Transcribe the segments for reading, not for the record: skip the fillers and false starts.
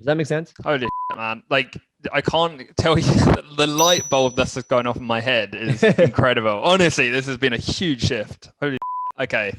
Does that make sense? Holy shit, man. Like, I can't tell you, the light bulb that's just going off in my head is incredible. Honestly, this has been a huge shift. Holy shit. Okay.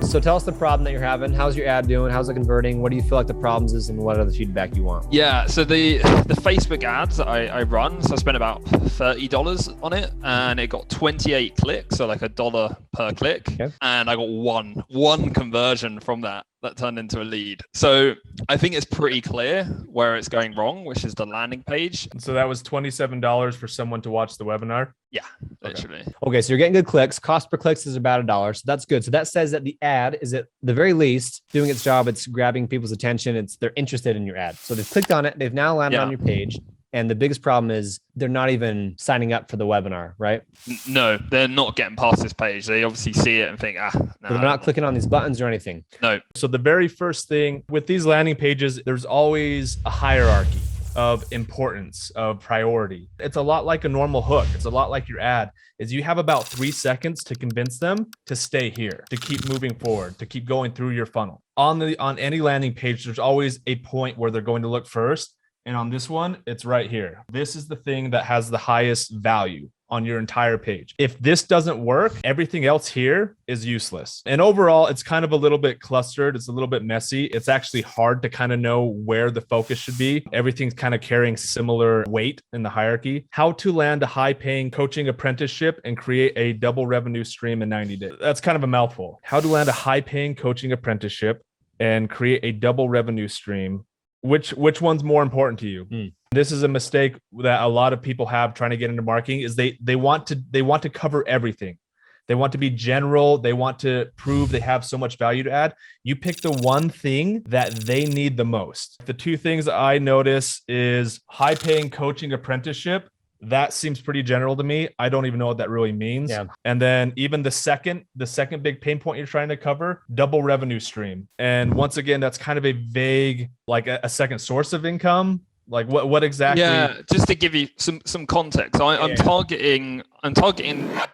So tell us the problem that you're having. How's your ad doing? How's it converting? What do you feel like the problems is, and what are the feedback you want? Yeah, so the Facebook ads that I run, so I spent about $30 on it, and it got 28 clicks, so like $1 per click. Okay. And I got one conversion from that turned into a lead. So I think it's pretty clear where it's going wrong, which is the landing page. So that was $27 for someone to watch the webinar? Yeah, literally. Okay, so you're getting good clicks. Cost per clicks is about $1. So that's good. So that says that the ad is at the very least doing its job. It's grabbing people's attention. They're interested in your ad. So they've clicked on it. They've now landed on your page. And the biggest problem is they're not even signing up for the webinar, right? No, they're not getting past this page. They obviously see it and think, no. So they're not clicking on these buttons or anything. No. So the very first thing with these landing pages, there's always a hierarchy of importance, of priority. It's a lot like a normal hook. It's a lot like your ad. Is you have about 3 seconds to convince them to stay here, to keep moving forward, to keep going through your funnel. On any landing page, there's always a point where they're going to look first. And on this one, it's right here. This is the thing that has the highest value on your entire page. If this doesn't work, everything else here is useless. And overall, it's kind of a little bit clustered. It's a little bit messy. It's actually hard to kind of know where the focus should be. Everything's kind of carrying similar weight in the hierarchy. How to land a high-paying coaching apprenticeship and create a double revenue stream in 90 days. That's kind of a mouthful. How to land a high-paying coaching apprenticeship and create a double revenue stream. Which one's more important to you? This is a mistake that a lot of people have trying to get into marketing is they want to cover everything. They want to be general. They want to prove they have so much value to add. You pick the one thing that they need the most. The two things I notice is high paying coaching apprenticeship. That seems pretty general to me. I don't even know what that really means. Yeah. And then even the second big pain point you're trying to cover, double revenue stream. And once again, that's kind of a vague, like a second source of income. Like what exactly? Yeah, just to give you some context, I'm targeting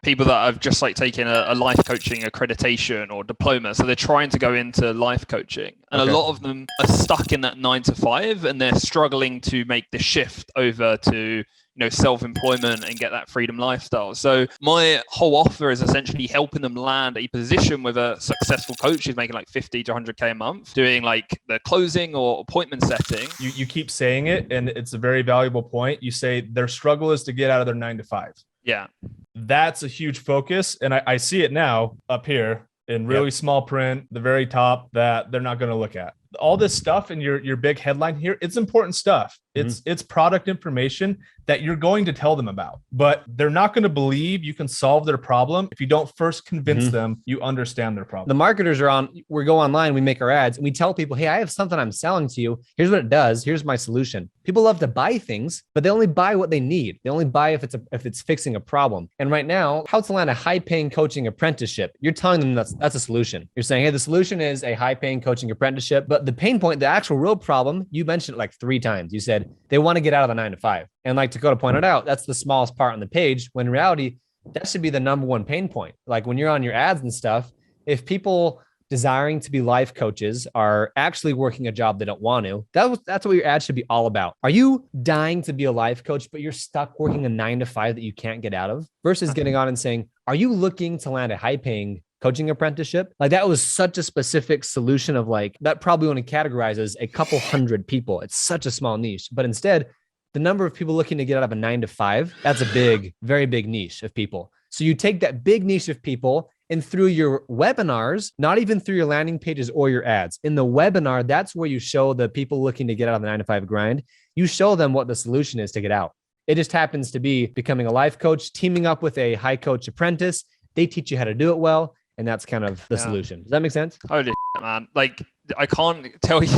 people that have just like taken a life coaching accreditation or diploma. So they're trying to go into life coaching, and a lot of them are stuck in that 9 to 5, and they're struggling to make the shift over to self-employment and get that freedom lifestyle. So my whole offer is essentially helping them land a position with a successful coach who's making like 50 to 100K a month, doing like the closing or appointment setting. You keep saying it, and it's a very valuable point. You say their struggle is to get out of their 9 to 5. Yeah. That's a huge focus. And I see it now up here in really small print, the very top, that they're not going to look at. All this stuff in your big headline here, it's important stuff. It's product information that you're going to tell them about, but they're not going to believe you can solve their problem if you don't first convince them you understand their problem. The marketers we go online, we make our ads, and we tell people, hey, I have something I'm selling to you. Here's what it does. Here's my solution. People love to buy things, but they only buy what they need. They only buy if it's fixing a problem. And right now, how to land a high-paying coaching apprenticeship, you're telling them that's a solution. You're saying, hey, the solution is a high-paying coaching apprenticeship, but the pain point, the actual real problem, you mentioned it like 3 times. You said they want to get out of the 9 to 5. And like Dakota pointed out, that's the smallest part on the page, when in reality, that should be the number one pain point. Like when you're on your ads and stuff, if people desiring to be life coaches are actually working a job they don't want to, that's what your ad should be all about. Are you dying to be a life coach, but you're stuck working a 9 to 5 that you can't get out of, versus getting on and saying, are you looking to land a high-paying coaching apprenticeship? Like that was such a specific solution of like, that probably only categorizes a couple hundred people. It's such a small niche, but instead the number of people looking to get out of a 9 to 5, that's a big, very big niche of people. So you take that big niche of people, and through your webinars, not even through your landing pages or your ads, in the webinar, that's where you show the people looking to get out of the 9 to 5 grind. You show them what the solution is to get out. It just happens to be becoming a life coach, teaming up with a high coach apprentice. They teach you how to do it well. And that's kind of the solution. Does that make sense? Holy shit, man. Like, I can't tell you,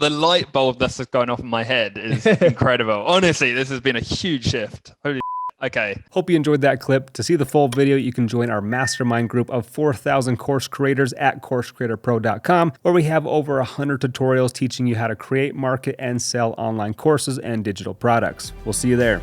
the light bulb that's just going off in my head is incredible. Honestly, this has been a huge shift. Holy shit. Okay. Hope you enjoyed that clip. To see the full video, you can join our mastermind group of 4,000 course creators at CourseCreatorPro.com, where we have over 100 tutorials teaching you how to create, market, and sell online courses and digital products. We'll see you there.